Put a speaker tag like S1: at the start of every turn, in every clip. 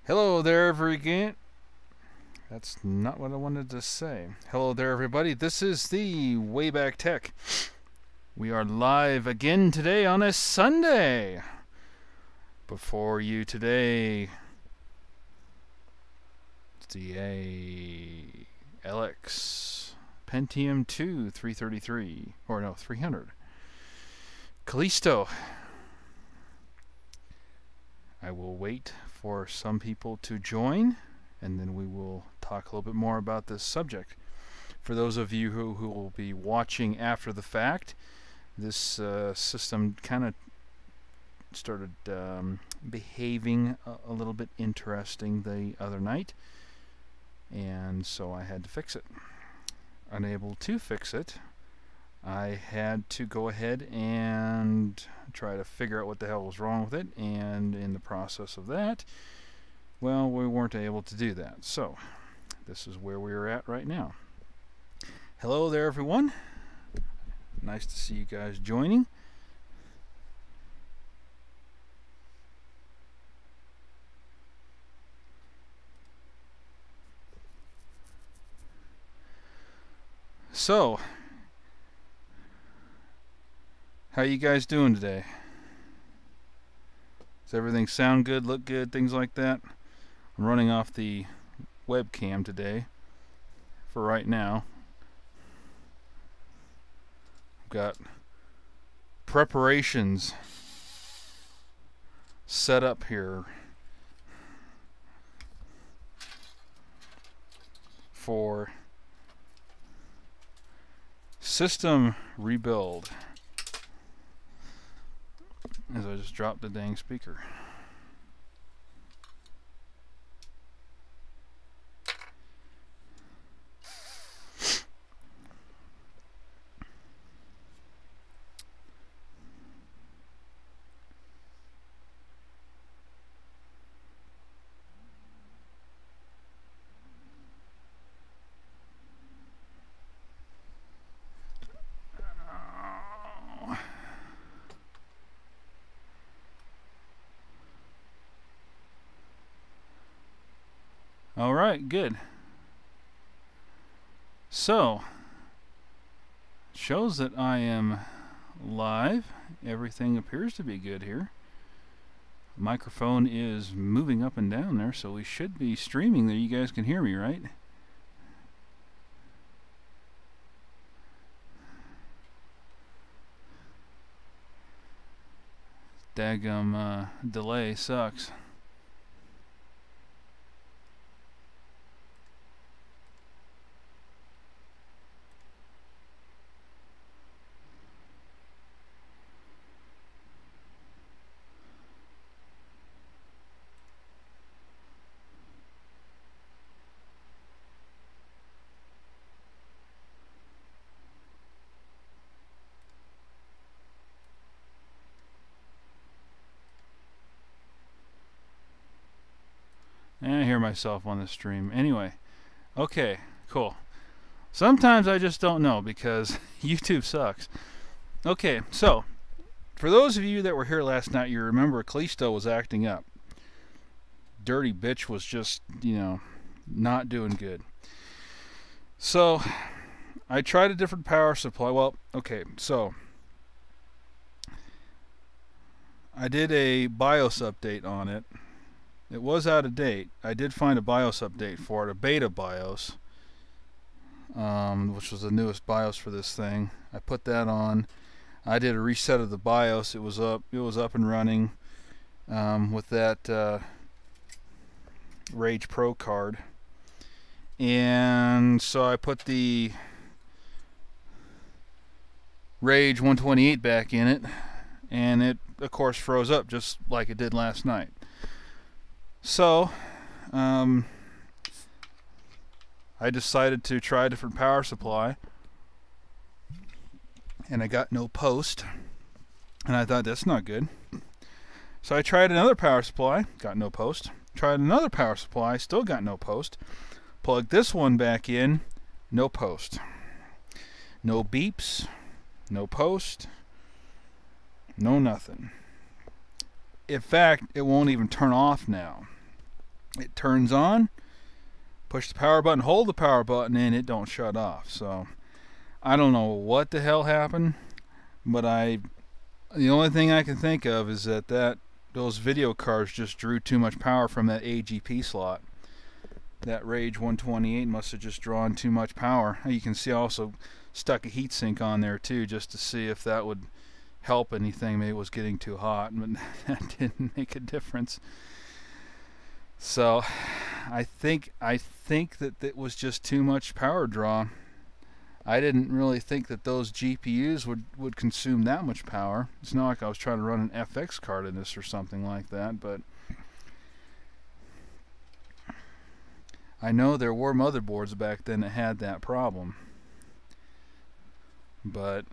S1: Hello there, again. That's not what I wanted to say. Hello there, everybody. This is the Wayback Tech. We are live again today on a Sunday. Before you today, it's the LX Pentium 2 333, or no, 300. Callisto. I will wait for some people to join, and then we will talk a little bit more about this subject. For those of you who will be watching after the fact, this system kind of started behaving a little bit interesting the other night, and so I had to fix it. Unable to fix it, I had to go ahead and try to figure out what the hell was wrong with it, and in the process of that, well, we weren't able to do that. So this is where we're at right now. Hello there, everyone. Nice to see you guys joining. So, how you guys doing today? Does everything sound good, look good, things like that? I'm running off the webcam today for right now. I've got preparations set up here for system rebuild. As I just dropped the dang speaker. Alright, good. So, shows that I am live. Everything appears to be good here. Microphone is moving up and down there, so we should be streaming there. You guys can hear me, right? Daggum delay sucks. I hear myself on the stream. Anyway, okay, cool. Sometimes I just don't know because YouTube sucks. Okay, so for those of you that were here last night, you remember Callisto was acting up. Dirty bitch was just, you know, not doing good. So I tried a different power supply. Well, okay, so I did a BIOS update on it. It was out of date. I did find a BIOS update for it, a beta BIOS, which was the newest BIOS for this thing. I put that on. I did a reset of the BIOS. It was up and running with that Rage Pro card. And so I put the Rage 128 back in it, and it of course froze up just like it did last night. So, I decided to try a different power supply, and I got no post, and I thought that's not good. So I tried another power supply, got no post. Tried another power supply, still got no post. Plugged this one back in, no post. No beeps, no post, no nothing. In fact, it won't even turn off now. it turns on, push the power button, hold the power button, and it don't shut off. So I don't know what the hell happened, but the only thing I can think of is that those video cards just drew too much power from that AGP slot. That Rage 128 must have just drawn too much power. You can see I also stuck a heatsink on there too, just to see if that would help anything. Maybe it was getting too hot, but that didn't make a difference. So I think that it was just too much power draw. I didn't really think that those GPUs would consume that much power. It's not like I was trying to run an FX card in this or something like that, but I know there were motherboards back then that had that problem. But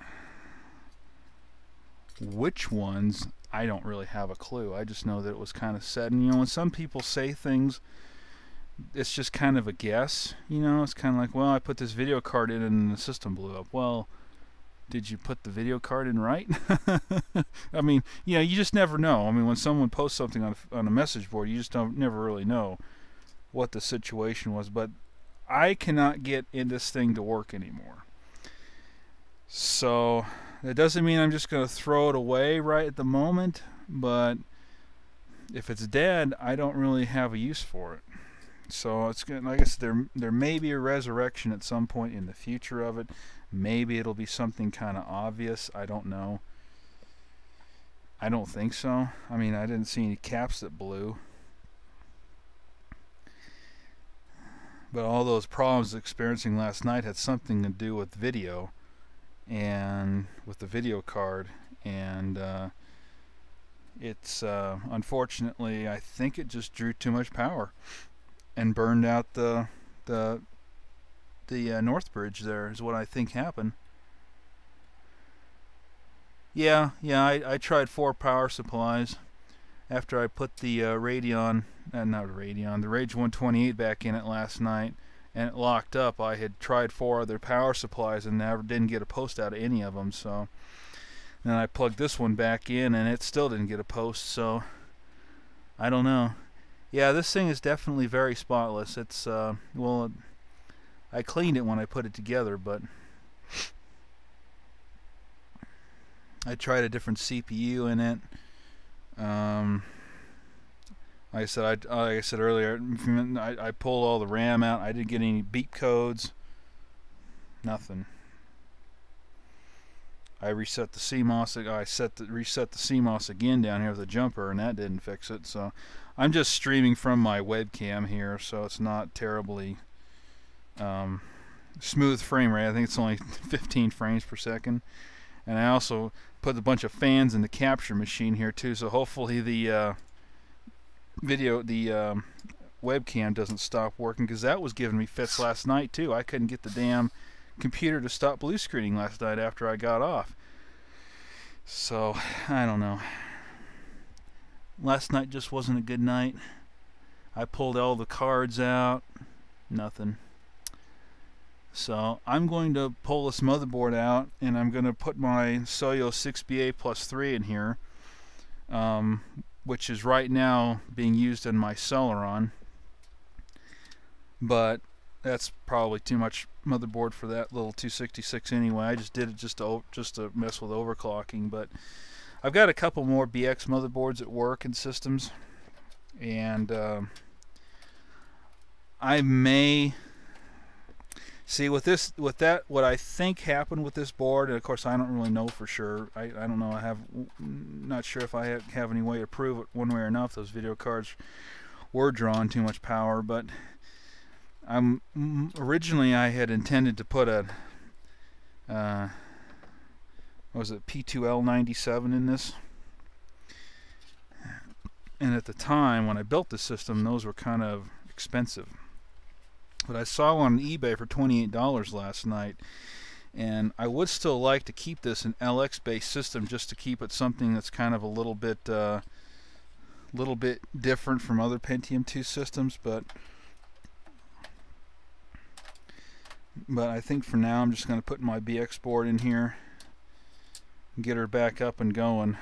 S1: which ones, I don't really have a clue. I just know that it was kind of said. And, you know, when some people say things, it's just kind of a guess. You know, it's kind of like, well, I put this video card in and the system blew up. Well, did you put the video card in right? I mean, yeah, you just never know. I mean, when someone posts something on a message board, you just never really know what the situation was. But I cannot get in this thing to work anymore. So that doesn't mean I'm just going to throw it away right at the moment, but if it's dead, I don't really have a use for it. So it's good. Like I said, there may be a resurrection at some point in the future of it. Maybe it'll be something kind of obvious. I don't know. I don't think so. I mean, I didn't see any caps that blew. But all those problems experiencing last night had something to do with video and with the video card, and it's unfortunately, I think it just drew too much power and burned out the north bridge. There is what I think happened. Yeah, I tried 4 power supplies after I put the the Rage 128 back in it last night, and it locked up. I had tried 4 other power supplies and didn't get a post out of any of them. So then I plugged this one back in and it still didn't get a post. So I don't know. Yeah, this thing is definitely very spotless. It's well, I cleaned it when I put it together, but I tried a different CPU in it. Like I said earlier, I pulled all the RAM out. I didn't get any beep codes. Nothing. I reset the CMOS. Reset the CMOS again down here with the jumper, and that didn't fix it. So I'm just streaming from my webcam here, so it's not terribly smooth frame rate. I think it's only 15 frames per second. And I also put a bunch of fans in the capture machine here too, so hopefully the webcam doesn't stop working, because that was giving me fits last night too. I couldn't get the damn computer to stop blue screening last night after I got off. So I don't know. Last night just wasn't a good night. I pulled all the cards out. Nothing. So I'm going to pull this motherboard out, and I'm going to put my Soyo 6BA plus 3 in here, which is right now being used in my Celeron. But that's probably too much motherboard for that little 266 anyway. I just did it just to mess with overclocking. But I've got a couple more BX motherboards at work and systems, and I may see what I think happened with this board. And of course, I don't really know for sure. I don't know. Not sure if I have any way to prove it one way or not if those video cards were drawing too much power. But originally I had intended to put a what was it, P2L97 in this. And at the time when I built the system, those were kind of expensive. But I saw one on eBay for $28 last night, and I would still like to keep this an LX-based system, just to keep it something that's kind of a little bit different from other Pentium 2 systems. But I think for now I'm just going to put my BX board in here and get her back up and going,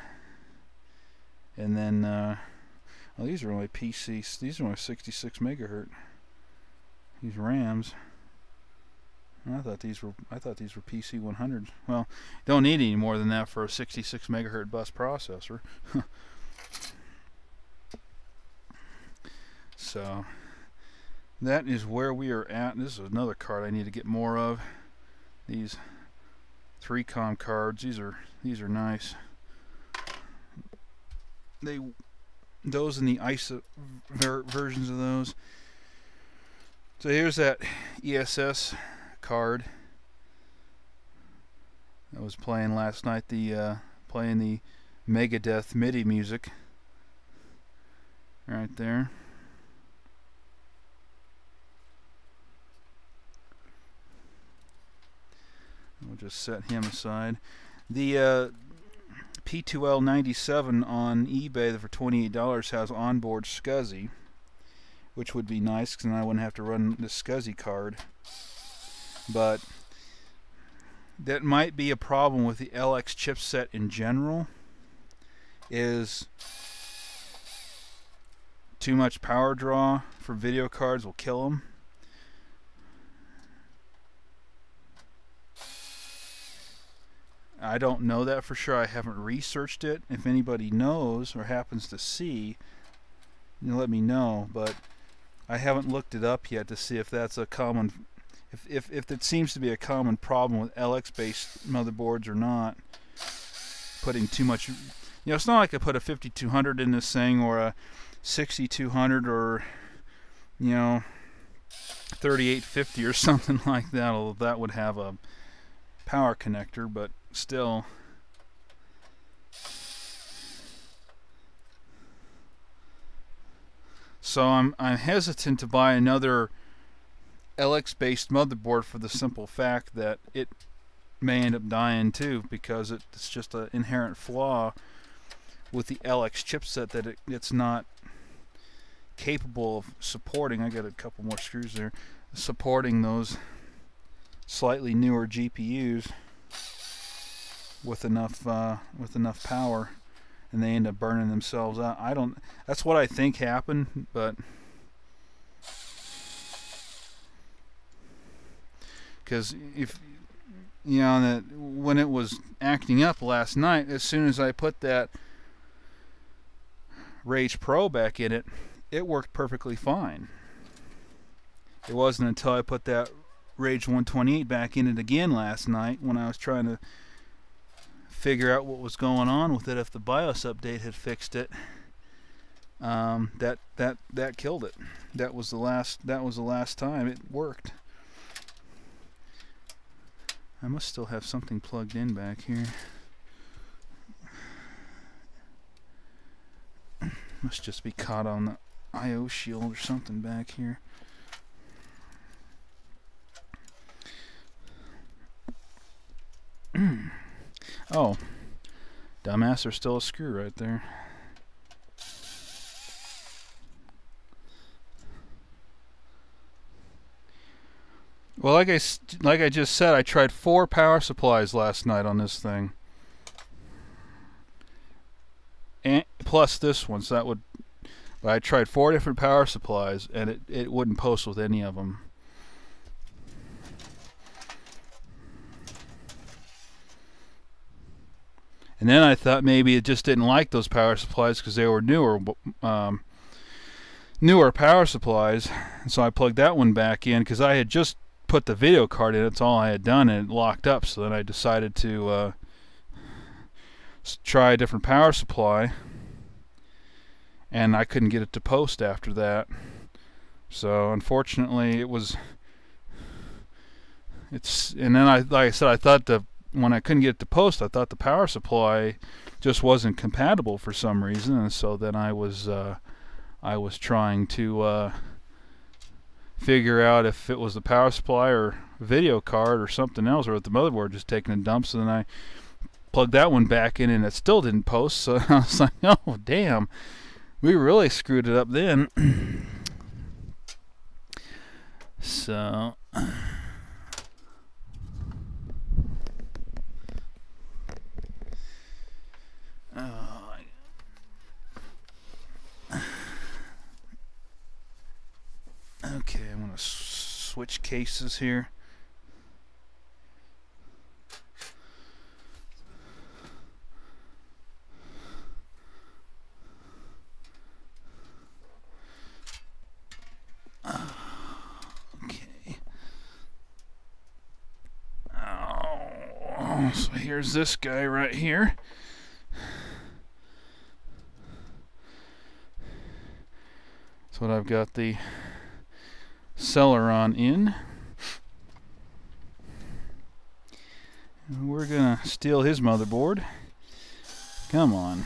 S1: and then Oh, these are only PCs. These are only 66 megahertz. These RAMs. I thought these were PC 100s. Well, don't need any more than that for a 66 megahertz bus processor. So that is where we are at. This is another card I need to get more of. These 3Com cards. These are nice. Those and the ISO versions of those. So here's that ESS card I was playing last night. Playing the Megadeth MIDI music right there. We'll just set him aside. The P2L97 on eBay for $28 has onboard SCSI, which would be nice because then I wouldn't have to run the SCSI card. But that might be a problem with the LX chipset in general, is too much power draw for video cards will kill them. I don't know that for sure. I haven't researched it. If anybody knows or happens to see, let me know. But I haven't looked it up yet to see if that's a common, if it seems to be a common problem with LX-based motherboards or not. Putting too much, it's not like I put a 5200 in this thing or a 6200 or 3850 or something like that. Although that would have a power connector, but still. So I'm hesitant to buy another LX-based motherboard for the simple fact that it may end up dying too, because it's just an inherent flaw with the LX chipset that it's not capable of supporting. I got a couple more screws there, supporting those slightly newer GPUs with enough power, and they end up burning themselves out. That's what I think happened, but because if when it was acting up last night, as soon as I put that Rage Pro back in it, it worked perfectly fine. It wasn't until I put that Rage 128 back in it again last night, when I was trying to figure out what was going on with it, if the BIOS update had fixed it, that killed it. That was the last time it worked. I must still have something plugged in back here. Must just be caught on the I/O shield or something back here. Oh, dumbass, there's still a screw right there. Well, like I just said, I tried 4 power supplies last night on this thing, and plus this one. So that would. But I tried 4 different power supplies, and it wouldn't post with any of them. And then I thought maybe it just didn't like those power supplies because they were newer power supplies. And so I plugged that one back in because I had just put the video card in. That's all I had done, and it locked up. So then I decided to try a different power supply, and I couldn't get it to post after that. So unfortunately, and then like I said, I thought when I couldn't get it to post, I thought the power supply just wasn't compatible for some reason, and so then I was trying to figure out if it was the power supply or video card or something else, or if the motherboard just taking a dump. So then I plugged that one back in, and it still didn't post. So I was like, oh damn, we really screwed it up then. So switch cases here. Okay. Oh, so here's this guy right here. That's what I've got the Celeron in. And we're gonna steal his motherboard. Come on.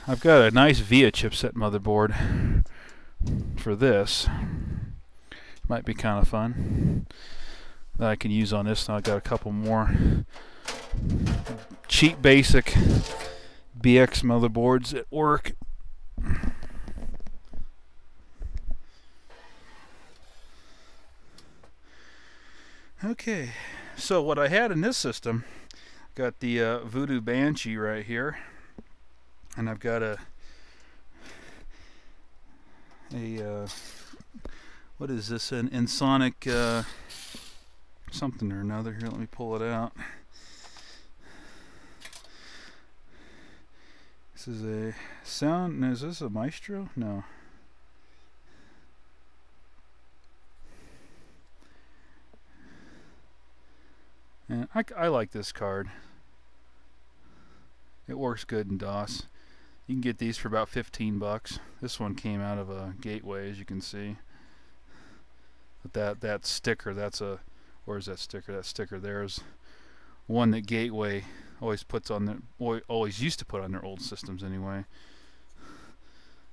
S1: I've got a nice VIA chipset motherboard for this. Might be kind of fun that I can use on this. Now I've got a couple more cheap basic BX motherboards at work. Okay, so what I had in this system, got the Voodoo Banshee right here, and I've got a what is this, an Ensoniq something or another. Here, let me pull it out. This is a sound, is this a Maestro? No. And I like this card. It works good in DOS. You can get these for about 15 bucks. This one came out of a Gateway, as you can see. But that sticker, that's a, where's that sticker? That sticker there's one that Gateway always puts on their, always used to put on their old systems anyway.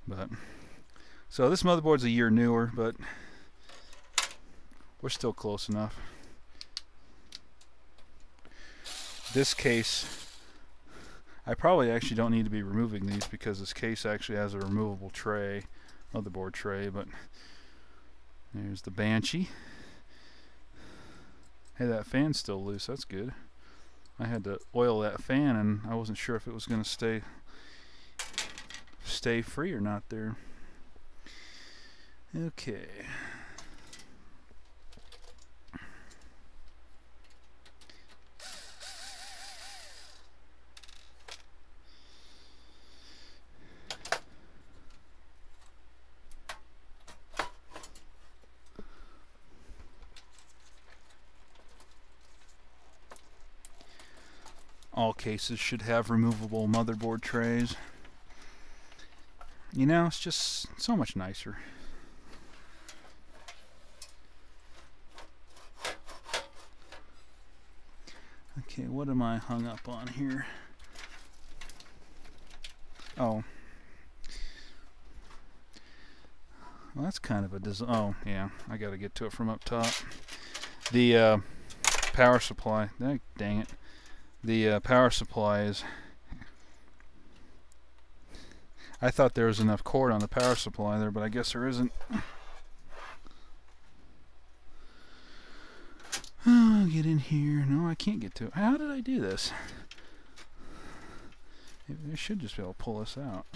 S1: But so this motherboard's a year newer, but we're still close enough. This case, I probably actually don't need to be removing these because this case actually has a removable tray, motherboard tray. But there's the Banshee. Hey, that fan's still loose. That's good. I had to oil that fan, and I wasn't sure if it was going to stay free or not there. Okay. All cases should have removable motherboard trays. You know, it's just so much nicer. Okay, what am I hung up on here? Oh. Well, that's kind of a design. Oh, yeah, I gotta get to it from up top. The power supply. Dang it. The power supply is... I thought there was enough cord on the power supply there, but I guess there isn't. Oh, get in here. No, I can't get to it. How did I do this? I should just be able to pull this out.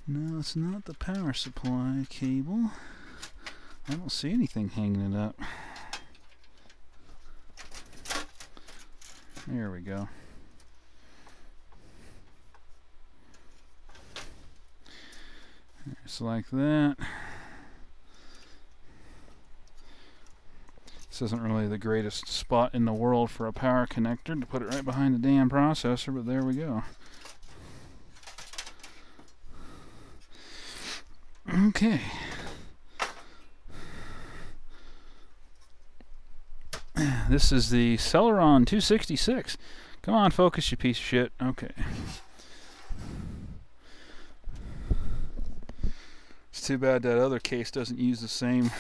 S1: No, it's not the power supply cable. I don't see anything hanging it up. There we go. Just like that. This isn't really the greatest spot in the world for a power connector to put it right behind the damn processor, but there we go. Okay. This is the Celeron 266. Come on, focus, you piece of shit. Okay. It's too bad that other case doesn't use the same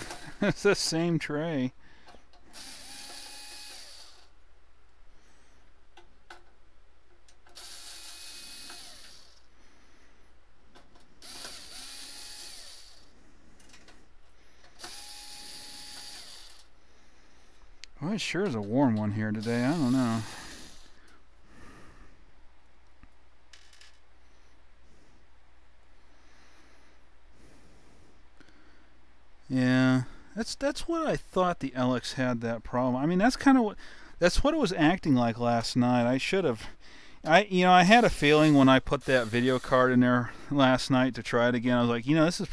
S1: the same tray. Well, it sure is a warm one here today. I don't know. That's what I thought the LX had that problem. I mean, that's what it was acting like last night. I should have. I had a feeling when I put that video card in there last night to try it again. I was like, this is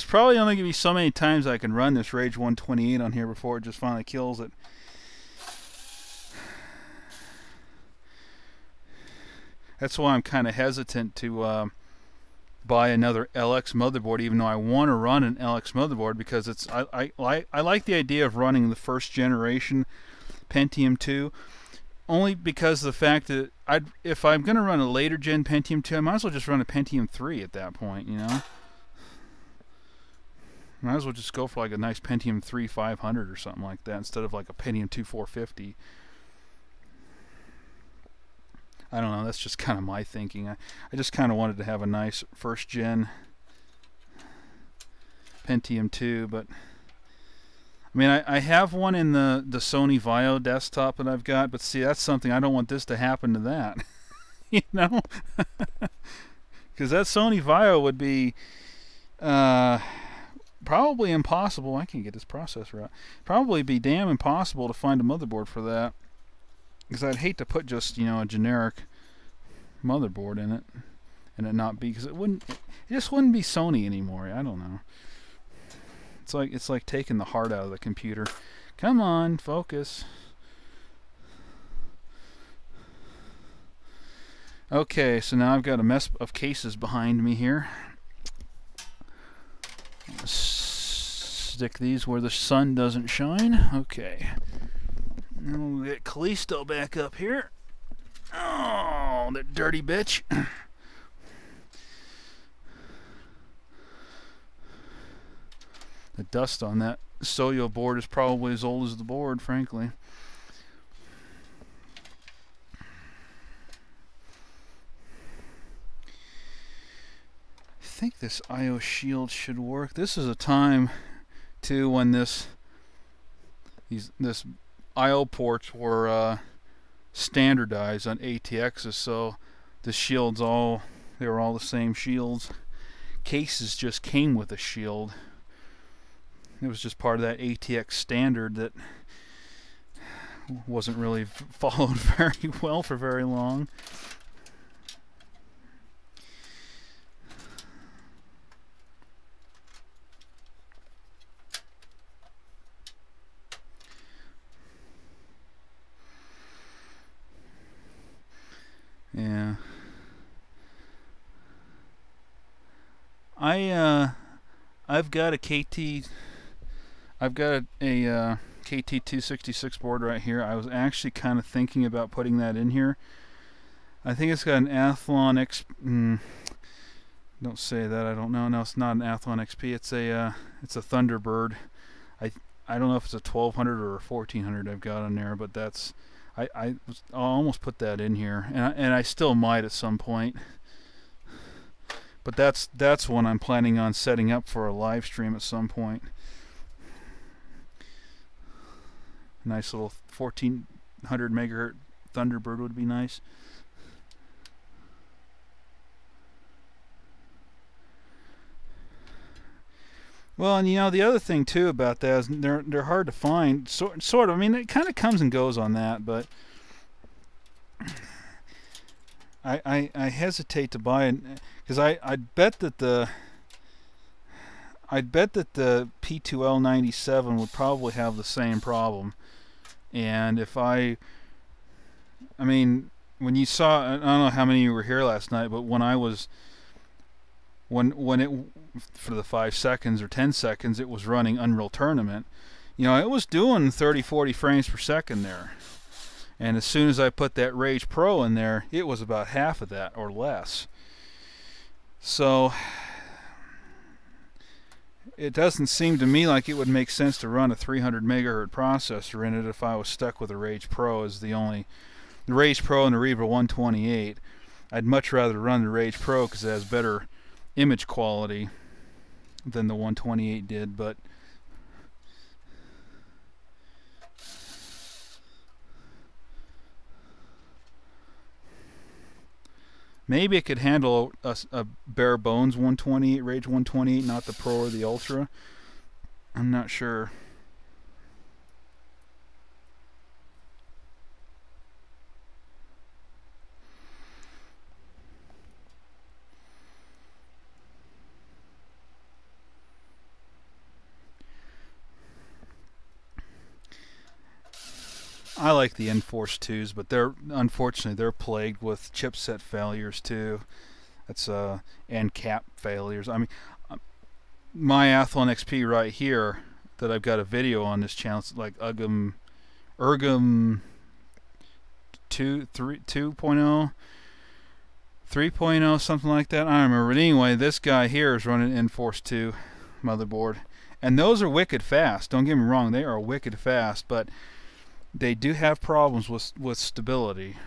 S1: probably only gonna be so many times I can run this Rage 128 on here before it just finally kills it. That's why I'm kind of hesitant to buy another LX motherboard, even though I want to run an LX motherboard, because I like the idea of running the first generation Pentium 2, only because of the fact that if I'm going to run a later gen Pentium 2, I might as well just run a Pentium 3 at that point, Might as well just go for like a nice Pentium 3 500 or something like that instead of like a Pentium 2 450. I don't know, that's just kind of my thinking. I just kind of wanted to have a nice first gen Pentium 2, but I mean, I have one in the Sony Vaio desktop that I've got, but see, that's something, I don't want this to happen to that. Because that Sony Vaio would be probably impossible. I can't get this processor out. Probably be damn impossible to find a motherboard for that. Because I'd hate to put just, a generic motherboard in it and it not be, because it just wouldn't be Sony anymore. I don't know. It's like taking the heart out of the computer. Come on, focus. Okay, so now I've got a mess of cases behind me here. Stick these where the sun doesn't shine. Okay. Now we'll get Callisto back up here. Oh, that dirty bitch. The dust on that Soyo board is probably as old as the board, frankly. I think this I/O shield should work. This is a time, too, when this I/O ports were standardized on ATXs, so the shields they were all the same shields. Cases just came with a shield. It was just part of that ATX standard that wasn't really followed very well for very long. Yeah. I've got a KT KT266 board right here. I was actually kind of thinking about putting that in here. I think it's got an Athlon X. Don't say that. I don't know. No, it's not an Athlon XP. It's a Thunderbird. I don't know if it's a 1200 or a 1400 I've got on there, but that's I'll almost put that in here, and I still might at some point. But that's one I'm planning on setting up for a live stream at some point. Nice little 1400 megahertz Thunderbird would be nice. Well, and the other thing too about that is they're hard to find. Sort of. I mean, it kind of comes and goes on that, but I hesitate to buy it because I'd bet that the P2L97 would probably have the same problem. And if I mean, when you saw, I don't know how many of you were here last night, but when it for the 5 seconds or 10 seconds it was running Unreal Tournament, it was doing 30-40 frames per second there. And as soon as I put that Rage Pro in there, it was about half of that or less. So it doesn't seem to me like it would make sense to run a 300 megahertz processor in it if I was stuck with a Rage Pro as the Rage Pro and the Reaver 128. I'd much rather run the Rage Pro because it has better image quality than the 128 did, but maybe it could handle a bare bones 128, Rage 128, not the Pro or the Ultra. I'm not sure. I like the Enforce 2s, but unfortunately they're plagued with chipset failures too. That's and cap failures. I mean, my Athlon XP right here that I've got a video on this channel. It's like Ergum 2.0, 3.0, something like that. I don't remember. But anyway, this guy here is running Enforce 2 motherboard, and those are wicked fast. Don't get me wrong, they are wicked fast, but they do have problems with stability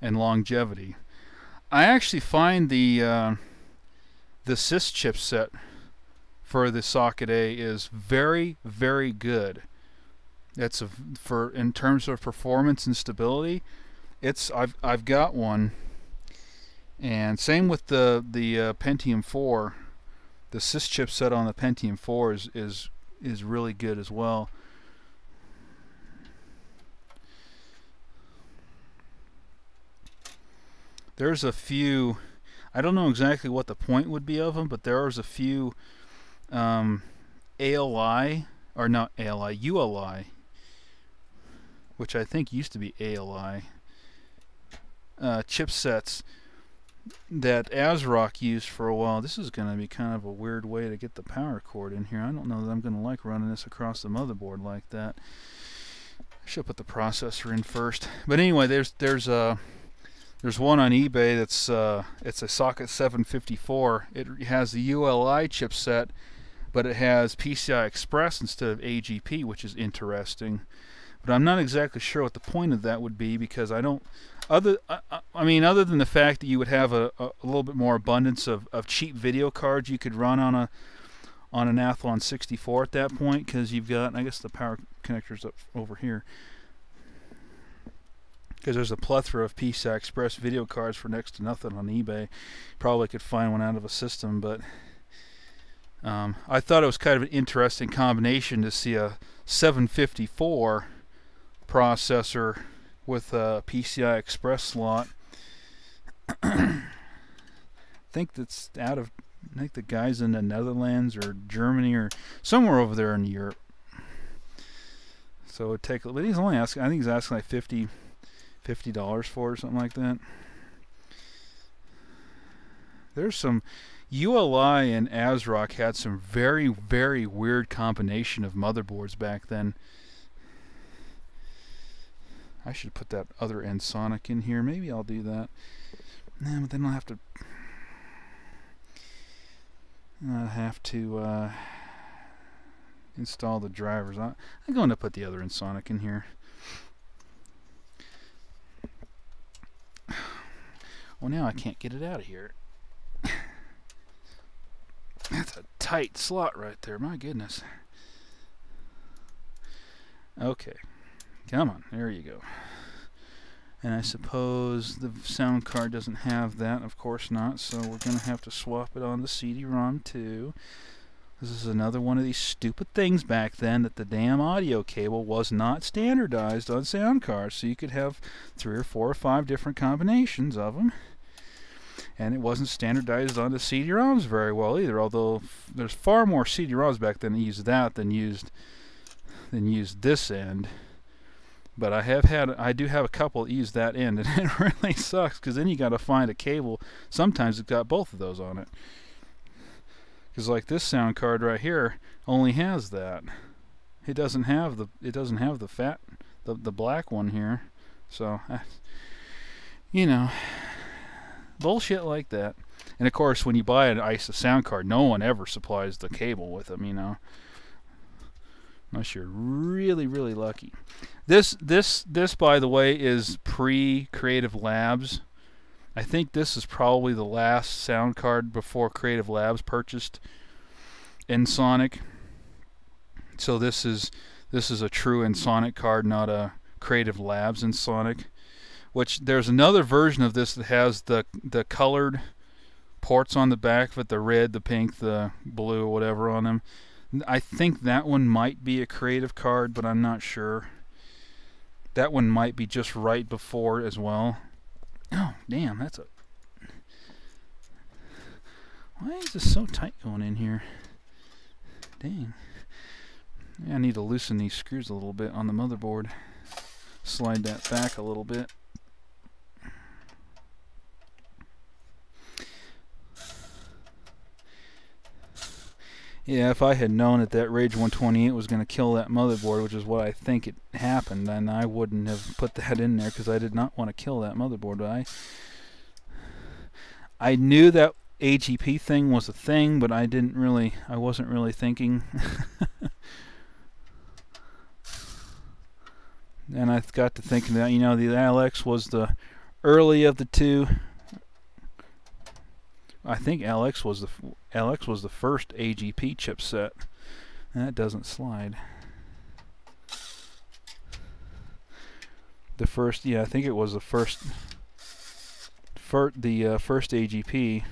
S1: and longevity. I actually find the SYS chipset for the socket A is very, very good. That's in terms of performance and stability. I've got one, and same with the Pentium 4. The SYS chipset on the Pentium 4 is really good as well. There's a few, I don't know exactly what the point would be of them, but there's a few ALI, or not ALI, ULI, which I think used to be ALI, chipsets that ASRock used for a while. This is going to be kind of a weird way to get the power cord in here. I don't know that I'm going to like running this across the motherboard like that. I should put the processor in first. But anyway, there's one on eBay that's it's a socket 754. It has the ULI chipset, but it has PCI Express instead of AGP, which is interesting. But I'm not exactly sure what the point of that would be, because I don't. Other than the fact that you would have a little bit more abundance of cheap video cards you could run on an Athlon 64 at that point, because you've got, I guess the power connector's up over here, because there's a plethora of PCI Express video cards for next to nothing on eBay. Probably could find one out of a system, but I thought it was kind of an interesting combination to see a 754 processor with a PCI Express slot. I think that's I think the guy's in the Netherlands or Germany or somewhere over there in Europe. So it'd take, but he's only asking, I think he's asking like $50 for it or something like that. There's some ULI and ASRock had some very, very weird combination of motherboards back then. I should put that other Ensoniq in here. Maybe I'll do that. Nah, but then I'll have to install the drivers. I'm going to put the other Ensoniq in here. Well, now I can't get it out of here. That's a tight slot right there. My goodness. Okay. Come on. There you go. And I suppose the sound card doesn't have that. Of course not. So we're going to have to swap it on the CD-ROM too. This is another one of these stupid things back then, that the damn audio cable was not standardized on sound cards. So you could have 3 or 4 or 5 different combinations of them. And it wasn't standardized on the CD-ROMs very well either, although there's far more CD-ROMs back then that used that than used this end. But I do have a couple that use that end, and it really sucks, because then you got to find a cable. Sometimes it's got both of those on it. Because like this sound card right here only has that. It doesn't have the the black one here. So you know, bullshit like that. And of course, when you buy an ISA sound card, no one ever supplies the cable with them, you know, unless you're really, really lucky. This by the way is pre-Creative Labs. I think this is probably the last sound card before Creative Labs purchased Ensoniq. So this is a true Ensoniq card, not a Creative Labs Ensoniq. Which there's another version of this that has the colored ports on the back of it, the red, the pink, the blue, or whatever on them. I think that one might be a Creative card, but I'm not sure. That one might be just right before as well. Oh, damn, that's a... Why is this so tight going in here? Dang. Yeah, I need to loosen these screws a little bit on the motherboard. slide that back a little bit. Yeah, if I had known that that Rage 128 was going to kill that motherboard, which is what I think it happened, then I wouldn't have put that in there, because I did not want to kill that motherboard. But I knew that AGP thing was a thing, but I wasn't really thinking. And I got to thinking that, you know, the LX was the early of the two. I think LX was the first AGP chipset. That doesn't slide. The first, yeah, I think it was the first AGP.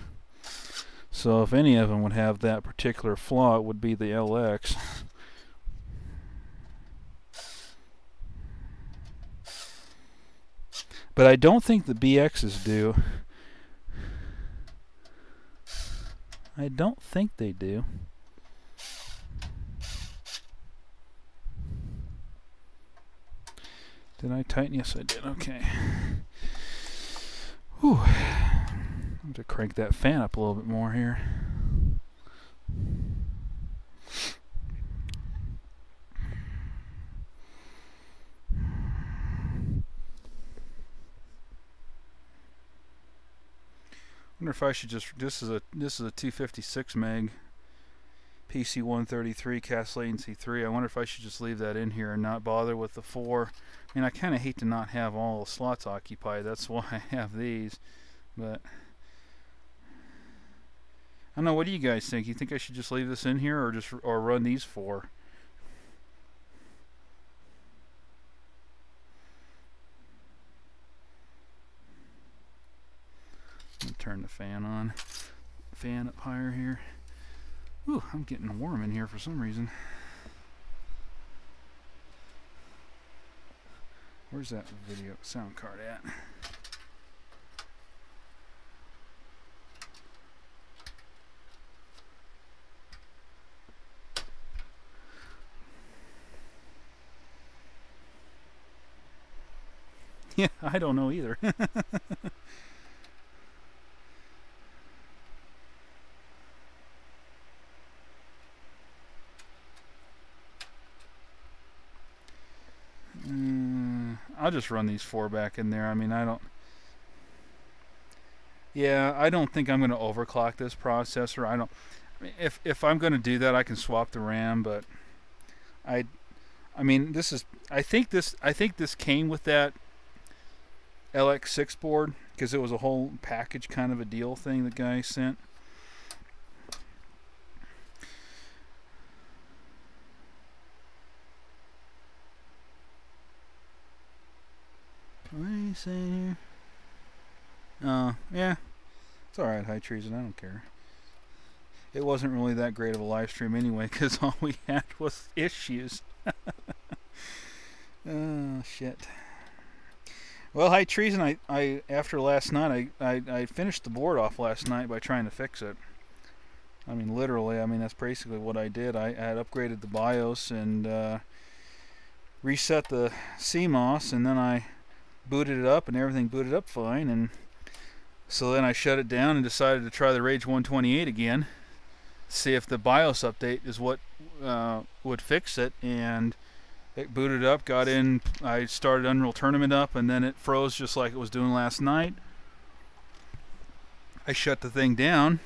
S1: So if any of them would have that particular flaw, it would be the LX. But I don't think the BXs do. I don't think they do. Did I tighten? Yes, I did. Okay. Whew. I'm going to crank that fan up a little bit more here. I wonder if I should just, this is a 256 meg PC 133 cast latency 3. I wonder if I should just leave that in here and not bother with the 4. I mean, I kind of hate to not have all the slots occupied. That's why I have these. But I don't know. What do you guys think? You think I should just leave this in here, or run these 4? Let me turn the fan on. Fan up higher here. Ooh, I'm getting warm in here for some reason. Where's that video sound card at? Yeah, I don't know either. I'll just run these 4 back in there. I mean, I don't think I'm going to overclock this processor. I mean, if I'm going to do that, I can swap the RAM, but I mean, I think this came with that LX6 board, because it was a whole package kind of a deal thing the guy sent. What are you saying here? Yeah. It's alright, High Treason, I don't care. It wasn't really that great of a live stream anyway, because all we had was issues. Oh, shit. Well, High Treason, I after last night, I finished the board off last night by trying to fix it. I mean, literally, I mean, that's basically what I did. I had upgraded the BIOS and reset the CMOS, and then I booted it up, and everything booted up fine. And so then I shut it down and decided to try the Rage 128 again, see if the BIOS update is what would fix it. And it booted up, got in, I started Unreal Tournament up, and then it froze just like it was doing last night. I shut the thing down,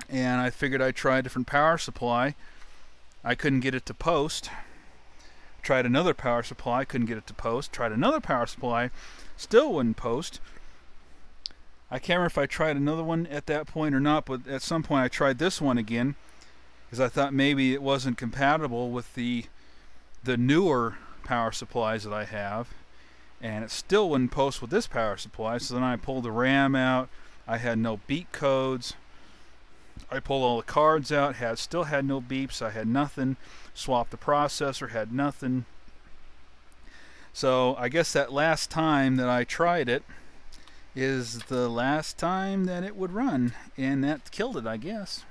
S1: and I figured I'd try a different power supply. I couldn't get it to post. Tried another power supply, couldn't get it to post. Tried another power supply, still wouldn't post. I can't remember if I tried another one at that point or not, but at some point I tried this one again, because I thought maybe it wasn't compatible with the newer power supplies that I have, and it still wouldn't post with this power supply. So then I pulled the RAM out. I had no beep codes. I pulled all the cards out, still had no beeps. I had nothing. Swapped the processor, had nothing. So I guess that last time that I tried it is the last time that it would run, and that killed it, I guess.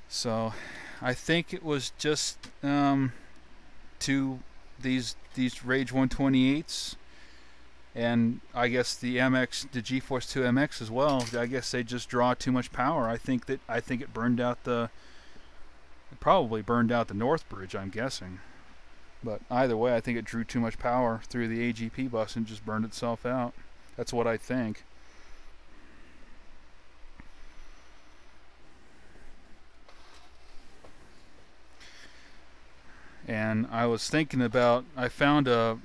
S1: So I think it was just too these Rage 128s, and I guess the GeForce 2 MX as well. I guess they just draw too much power. I think it burned out it probably burned out the North Bridge, I'm guessing. But either way, I think it drew too much power through the AGP bus and just burned itself out. That's what I think. And I was thinking about, I found a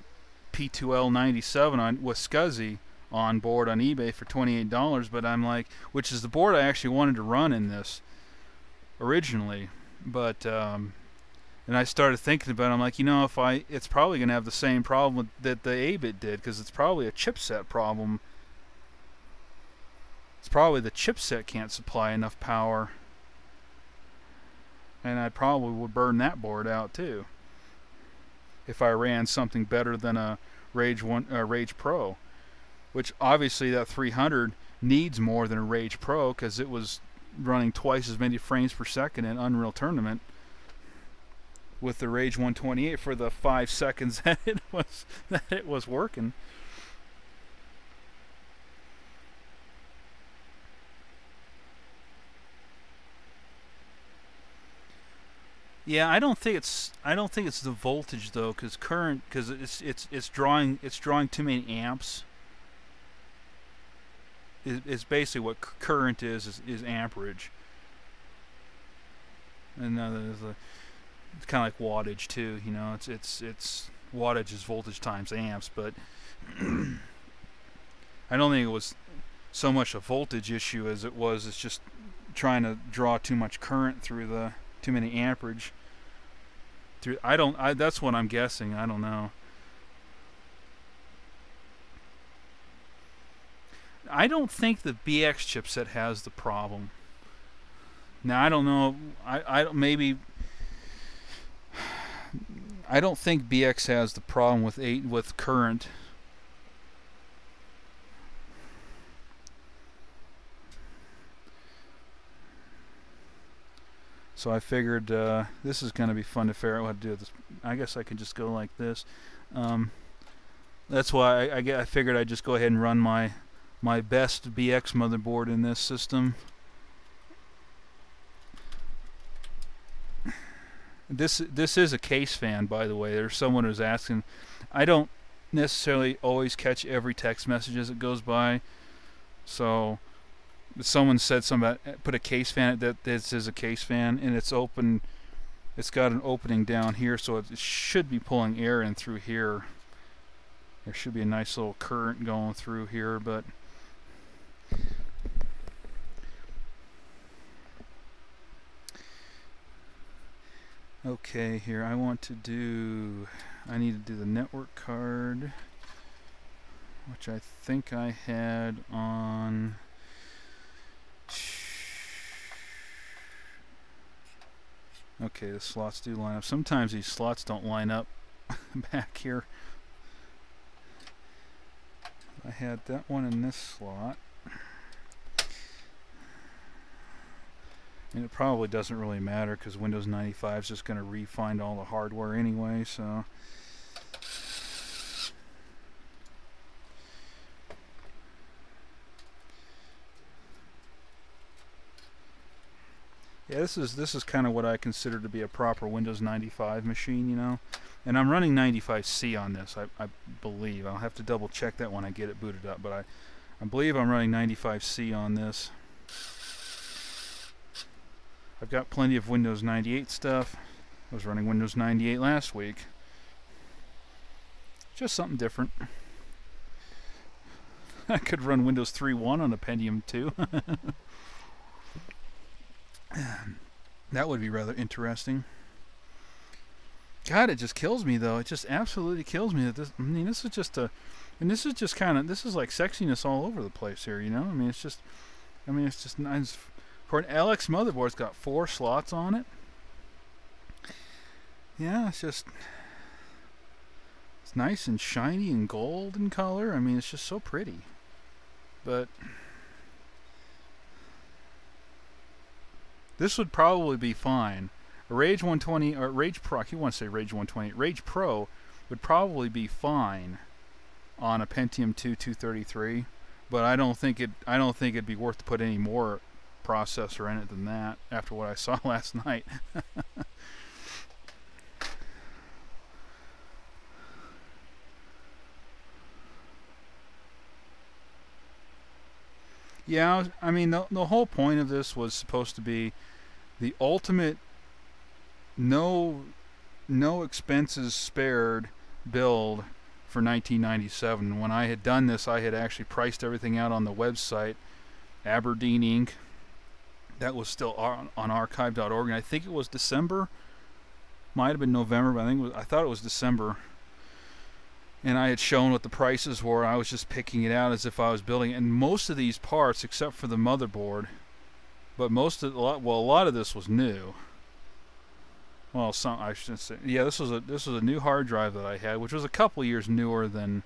S1: P2L97 with SCSI on board on eBay for $28, but I'm like, which is the board I actually wanted to run in this originally, but and I started thinking about it, I'm like, you know, it's probably going to have the same problem that the Abit did, because it's probably a chipset problem. It's probably the chipset can't supply enough power, and I probably would burn that board out too if I ran something better than a Rage Pro, which obviously that 300 needs more than a Rage Pro, because it was running twice as many frames per second in Unreal Tournament with the Rage 128 for the 5 seconds that it was working. Yeah, I don't think it's the voltage though, because it's drawing too many amps. It's basically what current is amperage, and it's kind of like wattage too. You know, it's wattage is voltage times amps, but I don't think it was so much a voltage issue as it's just trying to draw too much current through too many amperage through. That's what I'm guessing. I don't know. I don't think the BX chipset has the problem. Now I don't know. I don't think BX has the problem with current. So I figured this is going to be fun to figure out what to do with this. I guess I could just go like this. That's why I figured I'd just go ahead and run my best BX motherboard in this system. This is a case fan, by the way. There's someone who's asking. I don't necessarily always catch every text message as it goes by, so someone said something about put a case fan. This is a case fan, and it's open. It's got an opening down here, so it should be pulling air in through here. There should be a nice little current going through here, but okay, here I need to do the network card, which I think I had on. Okay, the slots do line up. Sometimes these slots don't line up back here. I had that one in this slot. And it probably doesn't really matter because Windows 95 is just going to re-find all the hardware anyway, so. Yeah, this is kind of what I consider to be a proper Windows 95 machine, you know. And I'm running 95C on this, I believe. I'll have to double check that when I get it booted up, but I believe I'm running 95C on this. I've got plenty of Windows 98 stuff. I was running Windows 98 last week. Just something different. I could run Windows 3.1 on a Pentium 2. That would be rather interesting. God, it just kills me though. It just absolutely kills me that this. I mean, this is just this is like sexiness all over the place here. You know, I mean, it's just nice. For an LX motherboard, it's got 4 slots on it. Yeah, it's nice and shiny and gold in color. I mean, it's just so pretty. But this would probably be fine. A Rage 120 or Rage Pro. I keep wanting to say Rage 120. Rage Pro would probably be fine on a Pentium 2 233, but I don't think it'd be worth to put any more processor in it than that after what I saw last night. Yeah, I mean the whole point of this was supposed to be the ultimate no expenses spared build for 1997. When I had done this, I had actually priced everything out on the website, Aberdeen Inc. That was still on archive.org, and I think it was December. Might have been November, but I thought it was December. And I had shown what the prices were. I was just picking it out as if I was building it. And most of these parts, except for the motherboard, but a lot of this was new. Well, I shouldn't say. Yeah, this was a new hard drive that I had, which was a couple years newer than.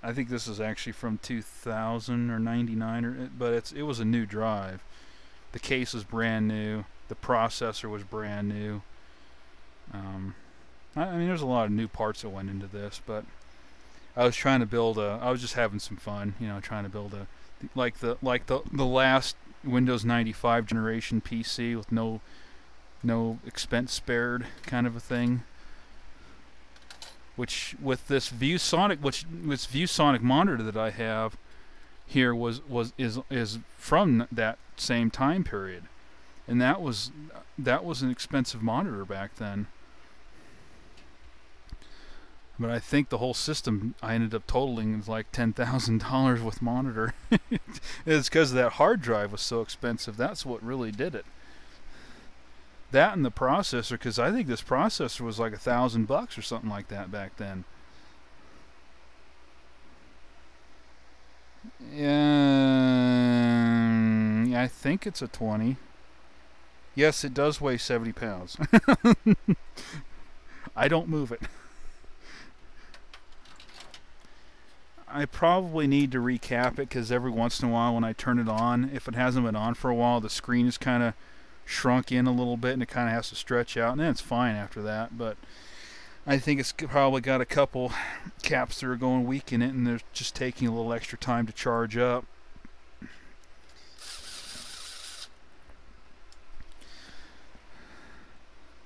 S1: I think this is actually from 2000 or 99, but it was a new drive. The case was brand new. The processor was brand new. I mean, there's a lot of new parts that went into this, but I was trying to build I was just having some fun, trying to build like the last Windows 95 generation PC with no expense spared kind of a thing. Which with this ViewSonic monitor that I have here is from that same time period, and that was an expensive monitor back then. But I think the whole system I ended up totaling was like $10,000 with monitor. It's because that hard drive was so expensive. That's what really did it. That and the processor, because I think this processor was like $1,000 or something like that back then. Yeah, I think it's a 20. Yes, it does weigh 70 pounds. I don't move it. I probably need to recap it because every once in a while when I turn it on, if it hasn't been on for a while, the screen is kind of shrunk in a little bit and it kind of has to stretch out, and then it's fine after that. But I think it's probably got a couple caps that are going weak in it, and they're just taking a little extra time to charge up.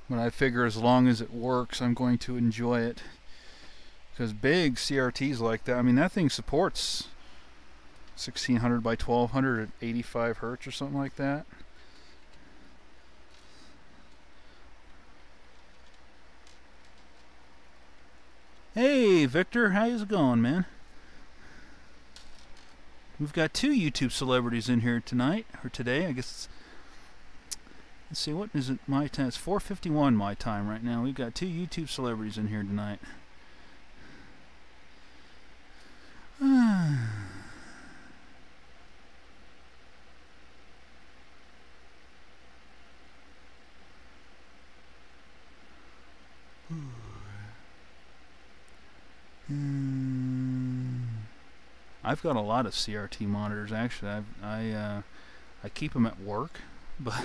S1: But I figure as long as it works, I'm going to enjoy it. Because big CRTs like that, I mean, that thing supports 1600 by 1200 at 85 hertz or something like that. Hey, Victor, how's it going, man? We've got 2 YouTube celebrities in here tonight, or today, I guess it's... Let's see, what is it my time? It's 4:51 my time right now. We've got 2 YouTube celebrities in here tonight. I've got a lot of CRT monitors actually. I keep them at work, but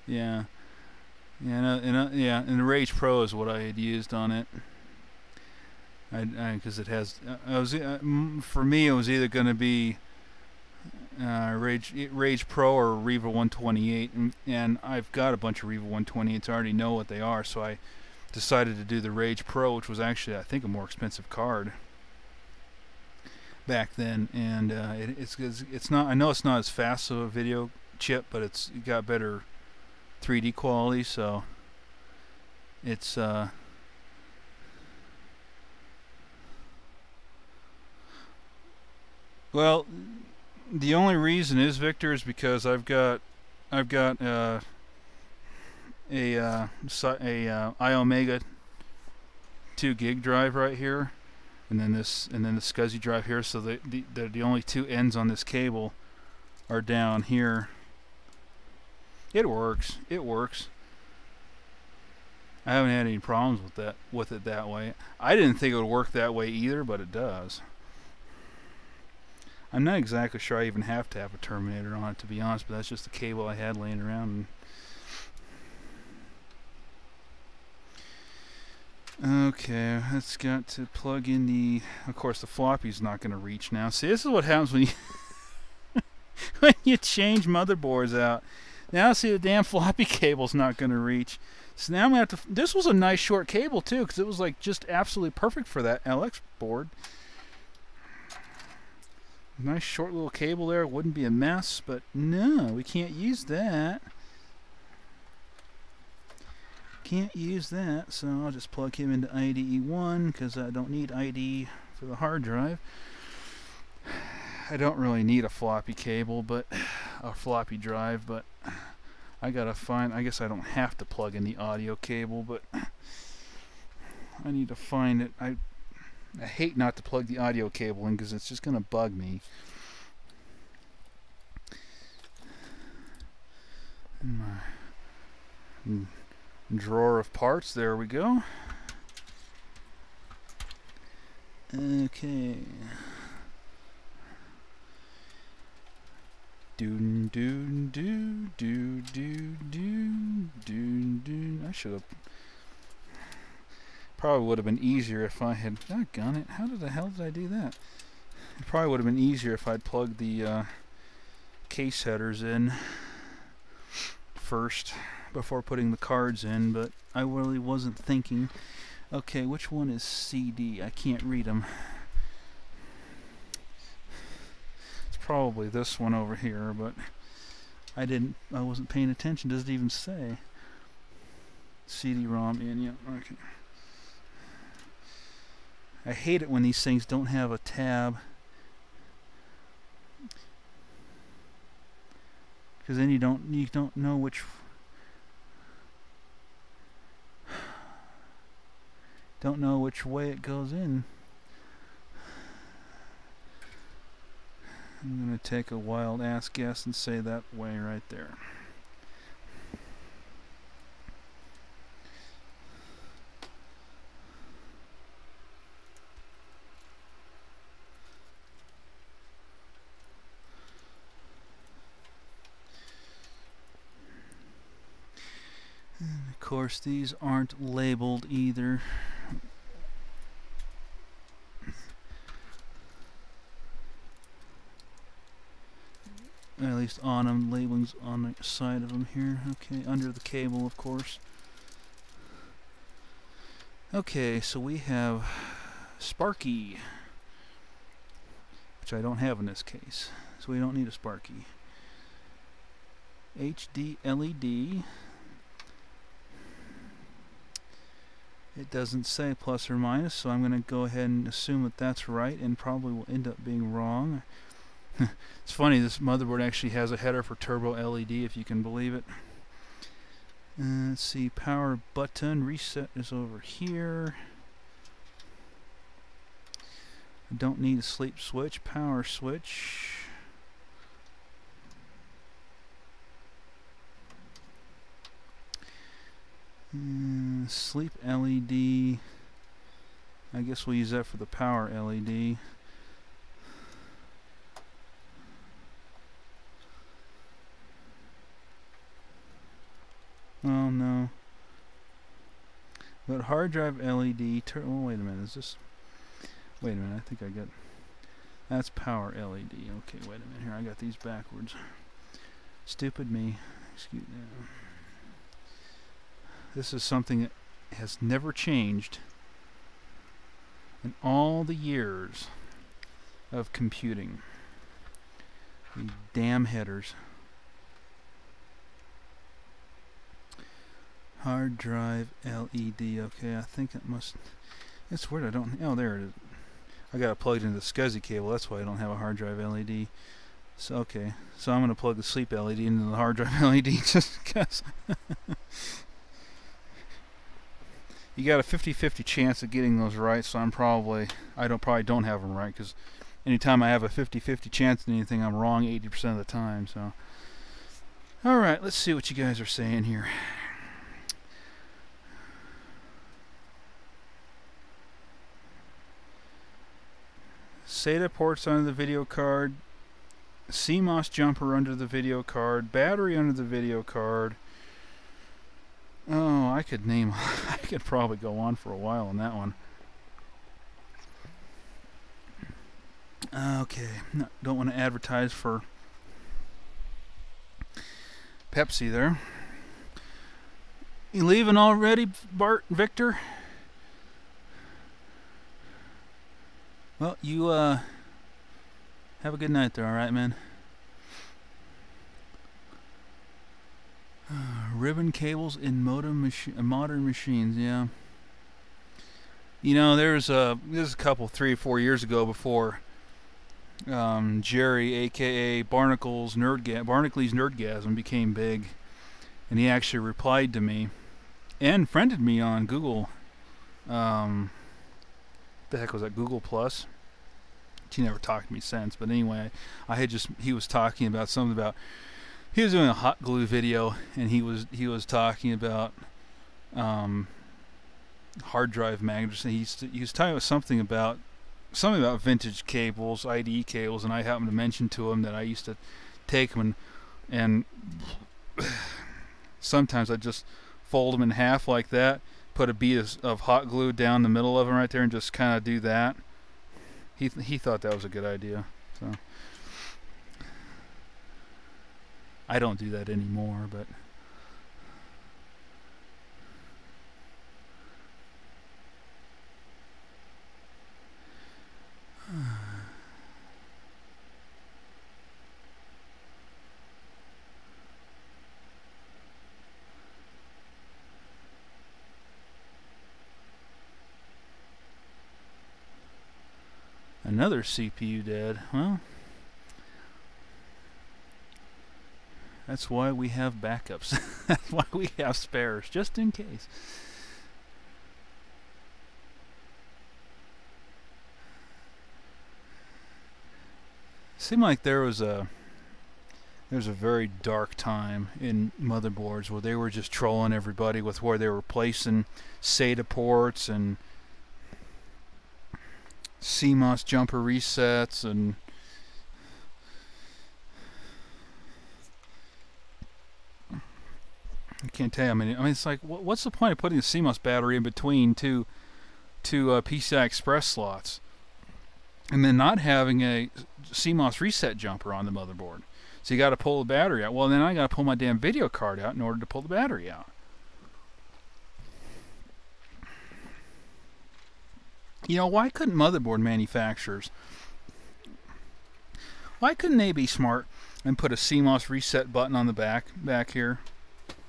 S1: yeah, and the Rage Pro is what I had used on it. Because it has, for me, it was either going to be Rage Pro or Riva 128, and I've got a bunch of Riva 128s. I already know what they are, so I decided to do the Rage Pro, which was actually, I think, a more expensive card back then. And it's not. I know it's not as fast of a video chip, but it's got better 3D quality, so it's well, the only reason is, Victor, is because I've got a iOmega 2 gig drive right here, and then the SCSI drive here. So the only 2 ends on this cable are down here. It works. It works. I haven't had any problems with it that way. I didn't think it would work that way either, but it does. I'm not exactly sure I even have to have a terminator on it, to be honest, but that's just the cable I had laying around. Okay, that's got to plug in the... Of course, the floppy's not going to reach now. See, this is what happens when you when you change motherboards out. Now, see, the damn floppy cable's not going to reach. So now I'm going to have to... This was a nice short cable, too, because it was, like, just absolutely perfect for that LX board. Nice short little cable there. Wouldn't be a mess, but no, we can't use that. Can't use that, so I'll just plug him into IDE 1 because I don't need IDE for the hard drive. I don't really need a floppy cable, but a floppy drive, but I gotta find... I guess I don't have to plug in the audio cable, but I need to find it. I hate not to plug the audio cable in because it's just going to bug me. My drawer of parts, there we go. Okay. Doon doon doo doo doo doo doon doon. I should have... Probably would have been easier if I had... Doggone it, how the hell did I do that? It probably would have been easier if I'd plugged the case headers in first before putting the cards in, but I really wasn't thinking. Okay, which one is CD? I can't read them. It's probably this one over here, but I wasn't paying attention. Does it even say? CD-ROM in, yeah, okay. I hate it when these things don't have a tab, because then you don't know which way it goes in. I'm gonna take a wild ass guess and say that way right there. Of course, these aren't labeled either. At least on them, labeling's on the side of them here. Okay, under the cable, of course. Okay, so we have Sparky, which I don't have in this case, so we don't need a Sparky. HD LED. It doesn't say plus or minus, so I'm going to go ahead and assume that that's right, and probably will end up being wrong. It's funny, this motherboard actually has a header for turbo LED, if you can believe it. Let's see, power button, reset is over here. I don't need a sleep switch, power switch. Sleep LED. I guess we'll use that for the power LED. Oh no. But hard drive LED. Oh, wait a minute. Is this? Wait a minute. I think I got. That's power LED. Okay, wait a minute here. I got these backwards. Stupid me. Excuse me. This is something that has never changed in all the years of computing. These damn headers. Hard drive LED. Okay, I think it must... It's weird I don't... Oh, there it is. I got it plugged into the SCSI cable. That's why I don't have a hard drive LED. So, okay. So I'm going to plug the sleep LED into the hard drive LED just because... You got a 50-50 chance of getting those right, so I probably don't have them right, because anytime I have a 50-50 chance in anything, I'm wrong 80% of the time. So, all right, let's see what you guys are saying here. SATA ports under the video card, CMOS jumper under the video card, battery under the video card. Oh, I could name, I could probably go on for a while on that one. Okay, no, don't want to advertise for Pepsi there. You leaving already, Bart, Victor? Well, you have a good night there, alright, man? Ribbon cables in modern machines, yeah. You know, this is a couple, 3 or 4 years ago, before Jerry, aka Barnacle's Nerdgasm, became big, and he actually replied to me and friended me on Google. The heck was that, Google Plus? He never talked to me since, but anyway, he was talking about something about, he was doing a hot glue video, and he was talking about hard drive magnets, and he was talking about something about vintage cables, IDE cables, and I happened to mention to him that I used to take them and sometimes I just fold them in half like that, put a bead of hot glue down the middle of them right there, and just kind of do that. He thought that was a good idea. So I don't do that anymore, but another CPU dead. Well, that's why we have backups. That's why we have spares, just in case. Seemed like there was a very dark time in motherboards where they were just trolling everybody with where they were placing SATA ports and CMOS jumper resets, and I can't tell you. I mean, it's like, what's the point of putting a CMOS battery in between two PCI Express slots, and then not having a CMOS reset jumper on the motherboard? So you got to pull the battery out. Well, then I got to pull my damn video card out in order to pull the battery out. You know, why couldn't motherboard manufacturers, why couldn't they be smart and put a CMOS reset button on the back here?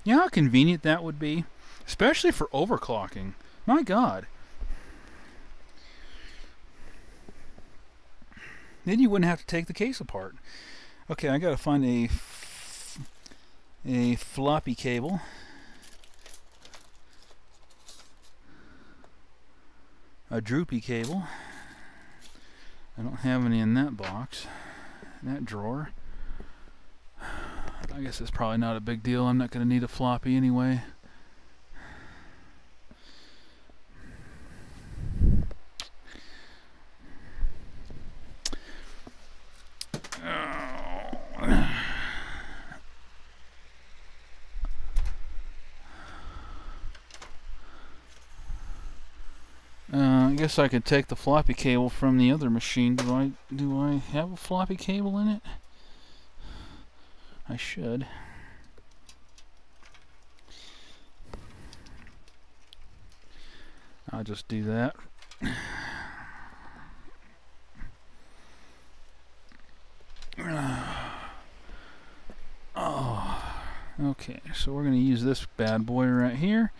S1: You know how convenient that would be? Especially for overclocking. My God. Then you wouldn't have to take the case apart. Okay, I gotta find a floppy cable. A droopy cable. I don't have any in that box, in that drawer. I guess it's probably not a big deal. I'm not going to need a floppy anyway. I guess I could take the floppy cable from the other machine. Do I have a floppy cable in it? I should. I'll just do that. Oh, okay, so we're going to use this bad boy right here.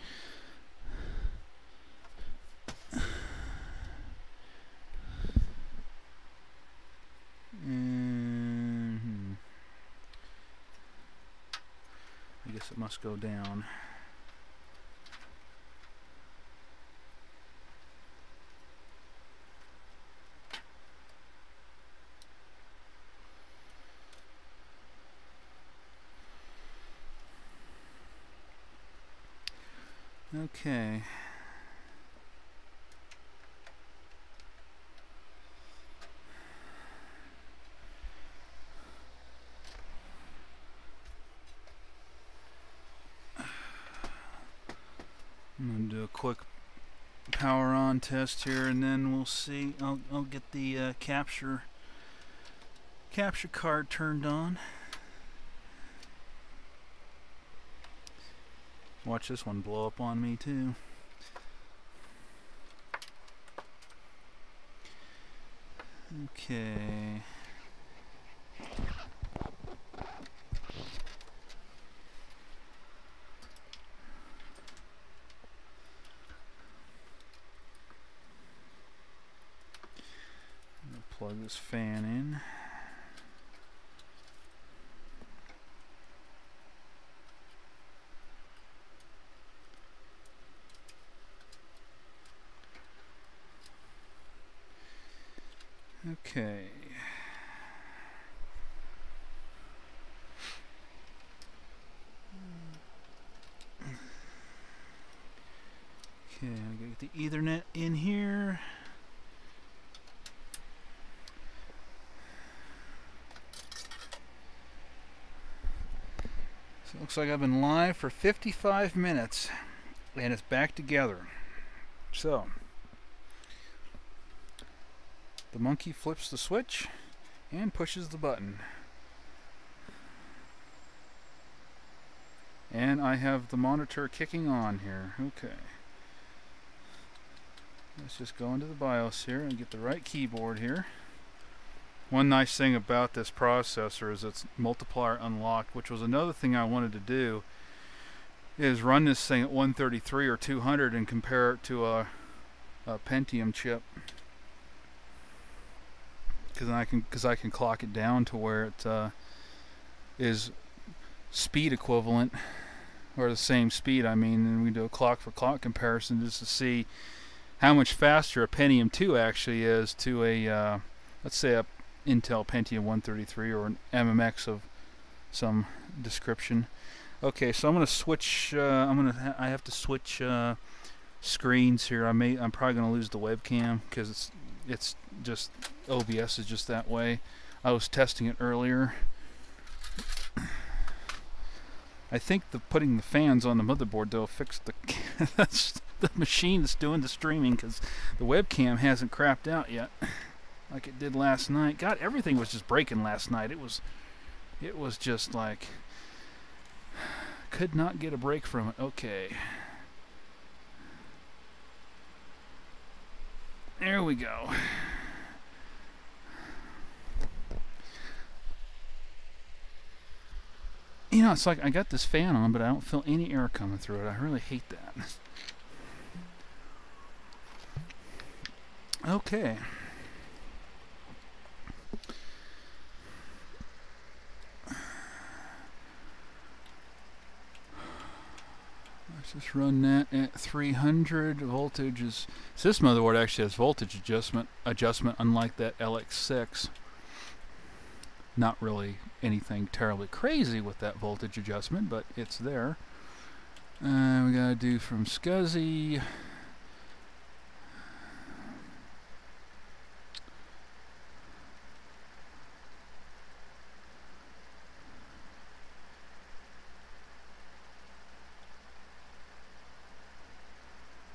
S1: I guess it must go down. Okay. I'm going to do a quick power on test here, and then we'll see. I'll get the capture card turned on. Watch this one blow up on me too. Okay. Plug this fan in. Okay. Okay, I'm gonna get the Ethernet in here. So it looks like I've been live for 55 minutes and it's back together. So the monkey flips the switch and pushes the button. And I have the monitor kicking on here. Okay. Let's just go into the BIOS here and get the right keyboard here. One nice thing about this processor is it's multiplier unlocked, which was another thing I wanted to do, is run this thing at 133 or 200 and compare it to a Pentium chip, because I can clock it down to where it is speed equivalent, or the same speed. I mean, and we do a clock for clock comparison just to see how much faster a Pentium 2 actually is to a let's say a Intel Pentium 133 or an MMX of some description. Okay, so I'm going to switch. I have to switch screens here. I'm probably going to lose the webcam because it's just OBS is just that way. I was testing it earlier. I think putting the fans on the motherboard though fixed the machine that's doing the streaming, because the webcam hasn't crapped out yet like it did last night. God, everything was just breaking last night. It was just like could not get a break from it. Okay. There we go. You know, it's like I got this fan on, but I don't feel any air coming through it. I really hate that. Okay. Let's just run that at 300 voltages. So this motherboard actually has voltage adjustment, unlike that LX6. Not really anything terribly crazy with that voltage adjustment, but it's there. We gotta do from SCSI.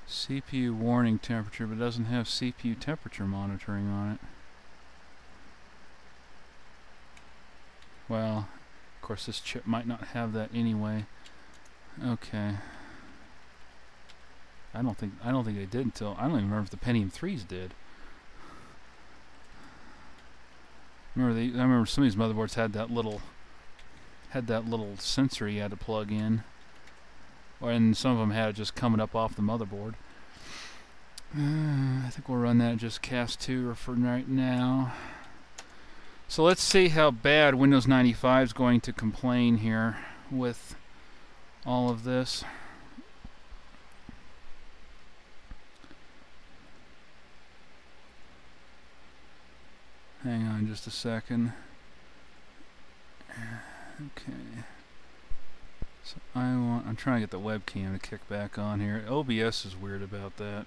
S1: CPU warning temperature, but it doesn't have CPU temperature monitoring on it. Well, of course this chip might not have that anyway. Okay. I don't think they did until, I don't even remember if the Pentium 3s did. I remember some of these motherboards had that little sensor you had to plug in, and some of them had it just coming up off the motherboard. I think we'll run that just cast 2 for right now. So let's see how bad Windows 95 is going to complain here with all of this. Hang on just a second. Okay. So I'm trying to get the webcam to kick back on here. OBS is weird about that.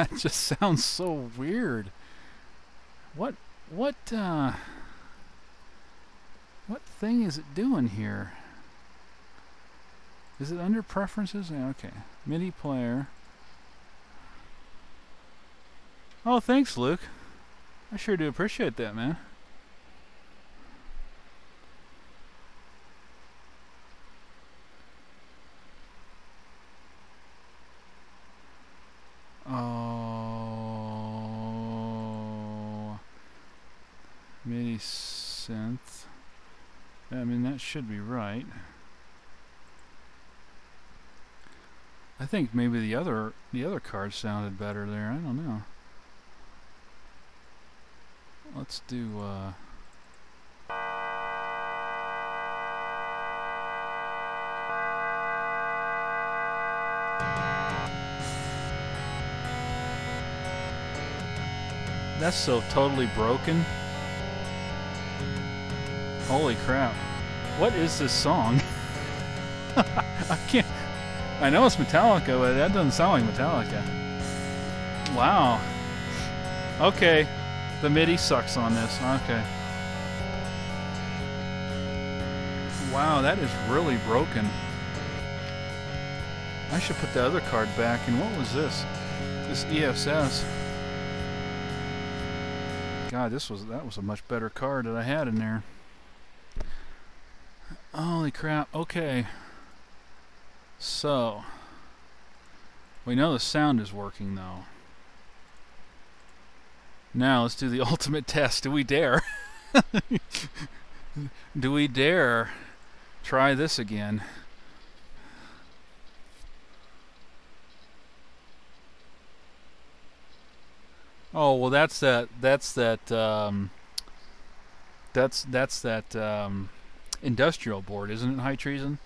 S1: That just sounds so weird. What thing is it doing here? Is it under preferences? Yeah, okay. MIDI player. Oh, thanks, Luke. I sure do appreciate that, man. Oh, MIDI synth. I mean, that should be right. I think maybe the other card sounded better there. I don't know. Let's do that's so totally broken. Holy crap. What is this song? I can't. I know it's Metallica, but that doesn't sound like Metallica. Wow. Okay. The MIDI sucks on this. Okay. Wow, that is really broken. I should put the other card back. And what was this? This ESS. God, that was a much better card that I had in there. Holy crap. Okay. So, we know the sound is working though. Now let's do the ultimate test. Do we dare? Do we dare try this again? Oh, well, that's that industrial board, isn't it, High Treason?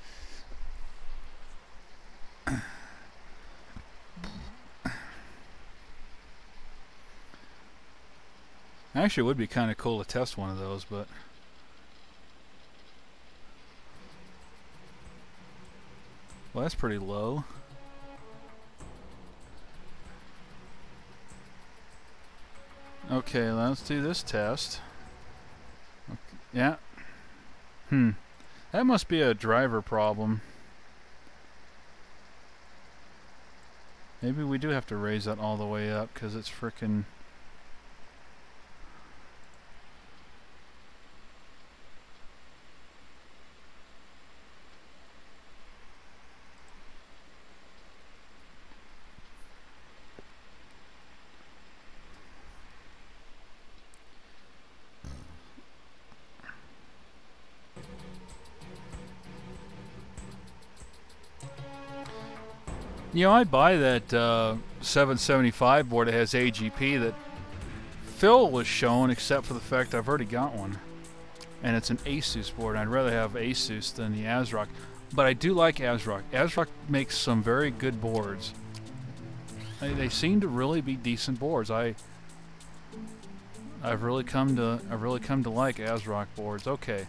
S1: Actually, it would be kind of cool to test one of those, but well, that's pretty low. Okay, let's do this test. Okay. Yeah. That must be a driver problem. Maybe we do have to raise that all the way up because it's frickin'. You know, I'd buy that 775 board that has AGP that Phil was showing, except for the fact I've already got one. And it's an Asus board. I'd rather have Asus than the ASRock. But I do like ASRock. ASRock makes some very good boards. They seem to really be decent boards. I've really come to like ASRock boards. Okay.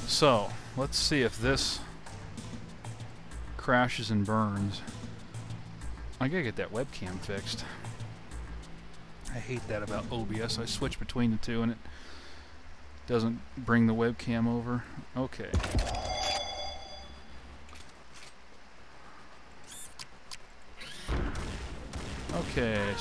S1: So, let's see if this crashes and burns. I gotta get that webcam fixed. I hate that about OBS. I switch between the two and it doesn't bring the webcam over. Okay. Okay.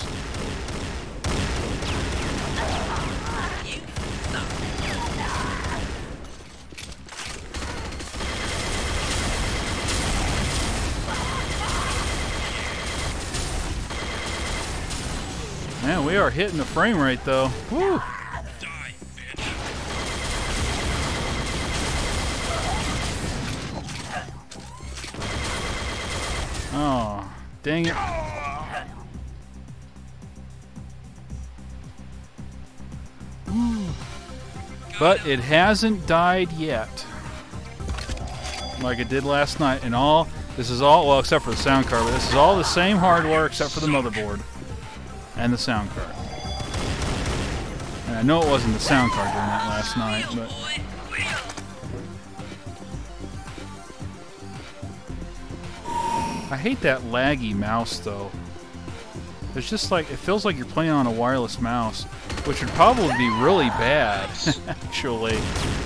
S1: Man, we are hitting the frame rate though. Woo! Oh, dang it. But it hasn't died yet. Like it did last night. And this is all, well, except for the sound card, but this is all the same hardware except for the motherboard. And the sound card. And I know it wasn't the sound card during that last night, but I hate that laggy mouse though. It's just like, it feels like you're playing on a wireless mouse, which would probably be really bad, actually.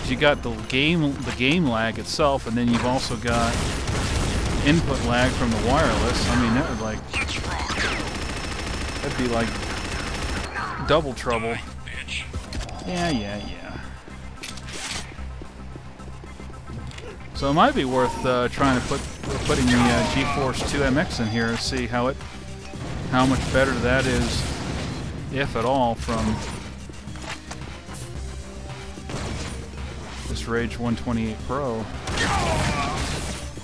S1: You got the game lag itself, and then you've also got input lag from the wireless. I mean, that would like, that'd be like double trouble. Yeah. So it might be worth trying to putting the GeForce 2 MX in here and see how much better that is, if at all, from this Rage 128 Pro